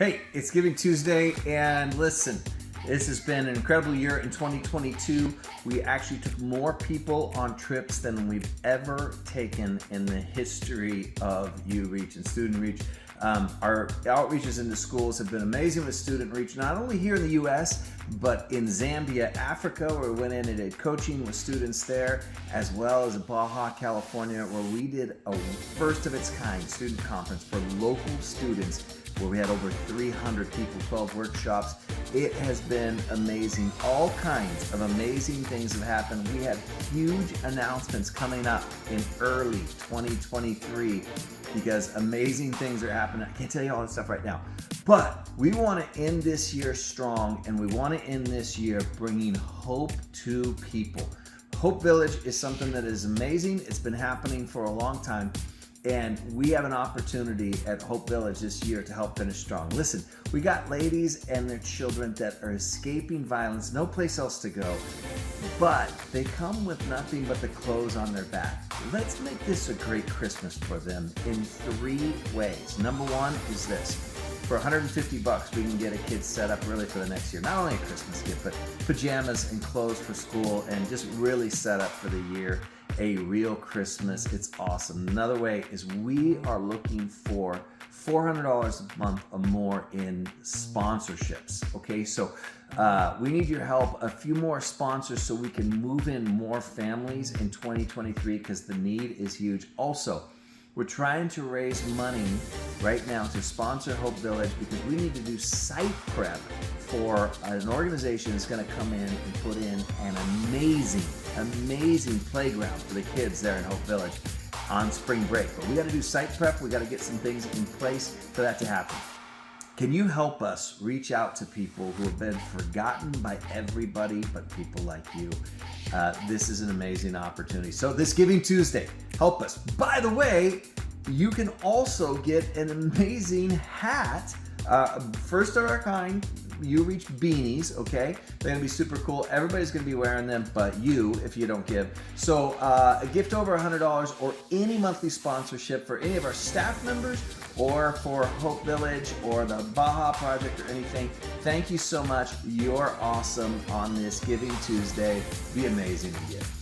Hey, it's Giving Tuesday, and listen, this has been an incredible year in 2022. We actually took more people on trips than we've ever taken in the history of UReach and Student Reach. Our outreaches into schools have been amazing with Student Reach, not only here in the US, but in Zambia, Africa, where we went in and did coaching with students there, as well as Baja, California, where we did a first of its kind student conference for local students, where we had over 300 people, 12 workshops. It has been amazing. All kinds of amazing things have happened. We have huge announcements coming up in early 2023 because amazing things are happening. I can't tell you all this stuff right now, but we want to end this year strong, and we want to end this year bringing hope to people. Hope Village is something that is amazing. It's been happening for a long time. And we have an opportunity at Hope Village this year to help finish strong. Listen, we got ladies and their children that are escaping violence, no place else to go, but they come with nothing but the clothes on their back. Let's make this a great Christmas for them in 3 ways. Number one is this. For $150, we can get a kid set up really for the next year. Not only a Christmas gift, but pajamas and clothes for school, and just really set up for the year. A real Christmas. It's awesome. Another way is we are looking for $400 a month or more in sponsorships. Okay, so we need your help. A few more sponsors so we can move in more families in 2023 because the need is huge. Also, we're trying to raise money right now to sponsor Hope Village because we need to do site prep for an organization that's going to come in and put in an amazing playground for the kids there in Hope Village on spring break. But we got to do site prep. We got to get some things in place for that to happen. Can you help us reach out to people who have been forgotten by everybody but people like you? This is an amazing opportunity. So this Giving Tuesday, help us. By the way, you can also get an amazing hat, first of our kind, UReach beanies, okay? They're gonna be super cool. Everybody's gonna be wearing them, but you, if you don't give. So a gift over $100 or any monthly sponsorship for any of our staff members or for Hope Village or the Baja Project or anything. Thank you so much. You're awesome on this Giving Tuesday. Be amazing to give.